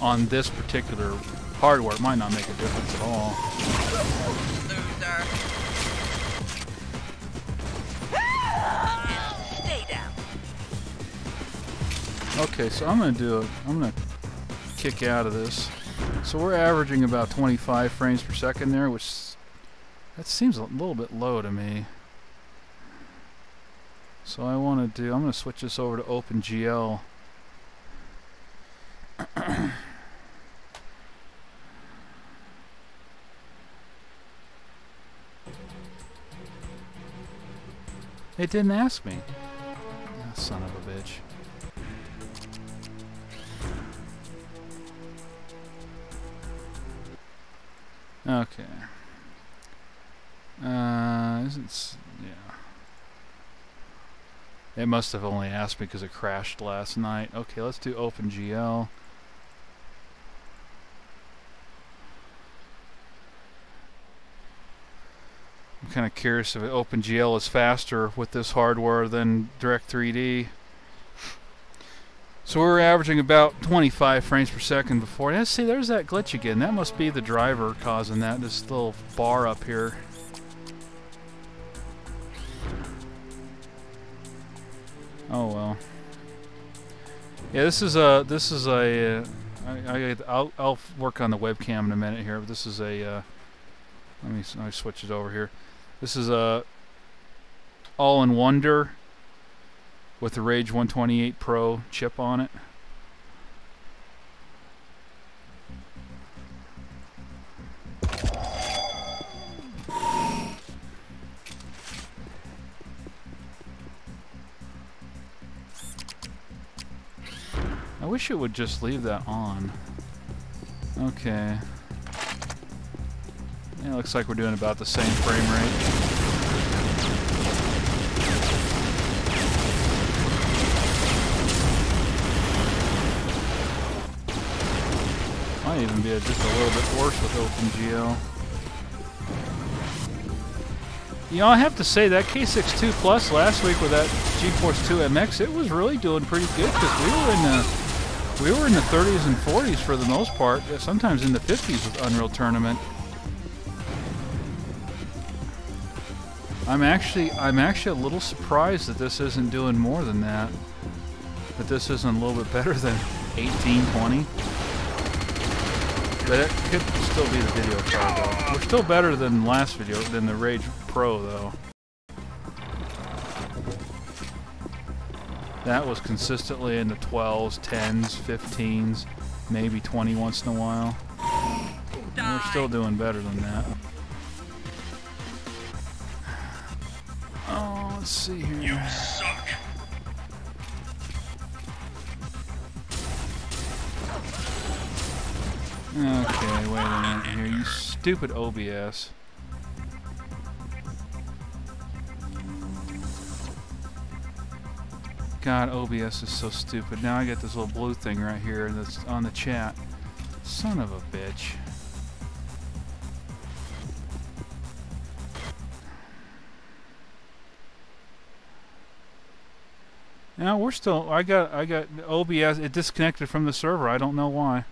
S1: on this particular hardware. It might not make a difference at all. Okay, so I'm gonna kick out of this. So we're averaging about 25 frames per second there, which that seems a little bit low to me. So I'm gonna switch this over to OpenGL. It didn't ask me. Oh, son of a bitch. Okay. Yeah. It must have only asked me because it crashed last night. Okay, let's do OpenGL. I'm kind of curious if OpenGL is faster with this hardware than Direct3D. So we were averaging about 25 frames per second before. Yeah, see, there's that glitch again. That must be the driver causing that. This little bar up here. Oh well. Yeah, I'll work on the webcam in a minute here. But this is a. Let me switch it over here. This is a all-in-wonder with the Rage 128 Pro chip on it. I wish it would just leave that on. Okay. Yeah, looks like we're doing about the same frame rate. Might even be just a little bit worse with OpenGL. You know, I have to say that K62 Plus last week with that GeForce 2 MX, it was really doing pretty good because we were in the 30s and 40s for the most part, sometimes in the 50s with Unreal Tournament. I'm actually a little surprised that this isn't doing more than that. That this isn't a little bit better than 1820. But it could still be the video card though. We're still better than last video, than the Rage Pro though. That was consistently in the 12s, 10s, 15s, maybe 20 once in a while. And we're still doing better than that. Oh, let's see here. You suck. Okay, wait a minute here, you stupid OBS. God, OBS is so stupid. Now I got this little blue thing right here that's on the chat. Son of a bitch. Now we're still, I got OBS, it disconnected from the server. I don't know why.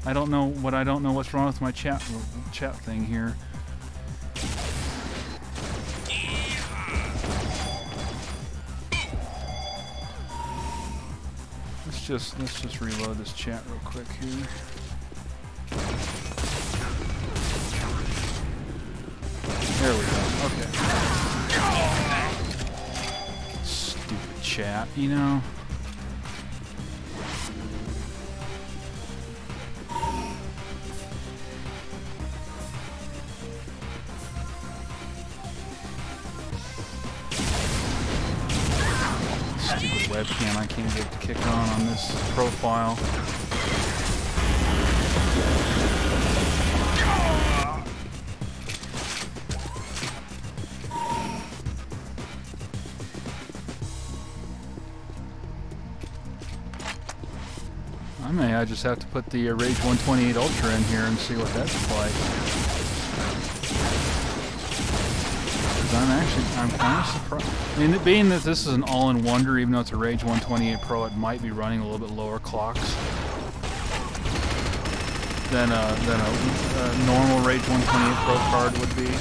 S1: I don't know what's wrong with my chat thing here. Let's just reload this chat real quick here. There we go. Okay. Stupid chat, you know. webcam. I can't get it to kick on this profile. I just have to put the Rage 128 Ultra in here and see what that's like. I'm kind of surprised. I mean, being that this is an all-in-wonder, even though it's a Rage 128 Pro, it might be running a little bit lower clocks than a normal Rage 128 Pro card would be.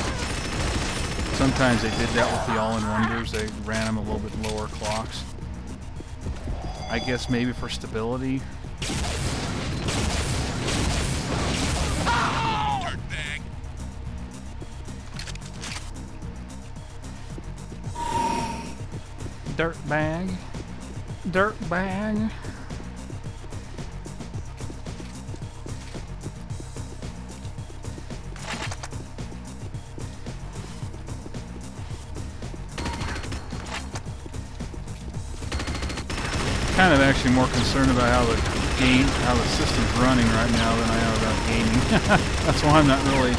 S1: Sometimes they did that with the all-in-wonders. They ran them a little bit lower clocks. I guess maybe for stability. Dirtbag. Dirtbag. Kind of actually more concerned about how the system's running right now than I am about gaming. That's why I'm not really.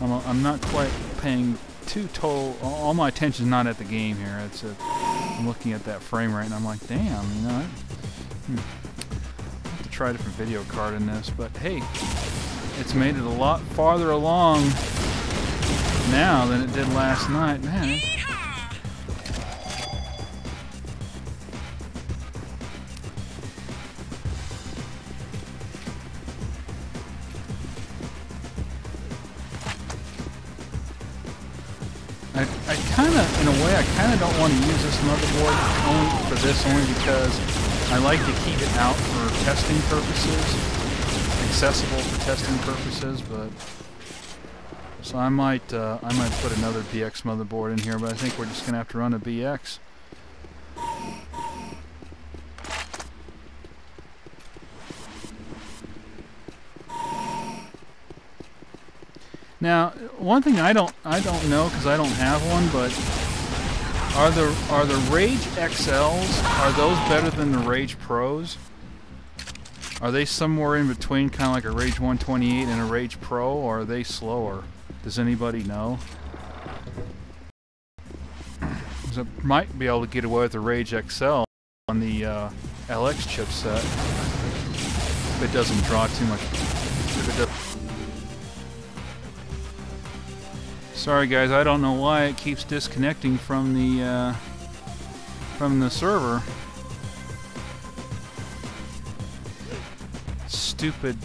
S1: I'm not quite paying total. All my attention's not at the game here. I'm looking at that frame rate, and I'm like, damn, you know. I have to try a different video card in this, but hey, it's made it a lot farther along now than it did last night, man. I kind of, in a way, I kind of don't want to use this motherboard only because I like to keep it out for testing purposes, accessible for testing purposes. But so I might put another BX motherboard in here, but I think we're just gonna have to run a BX. Now, one thing I don't know because I don't have one, but are the Rage XLs, are those better than the Rage Pros? Are they somewhere in between, kind of like a Rage 128 and a Rage Pro, or are they slower? Does anybody know? Because I might be able to get away with the Rage XL on the LX chipset if it doesn't draw too much. Sorry guys, I don't know why it keeps disconnecting from the server. Stupid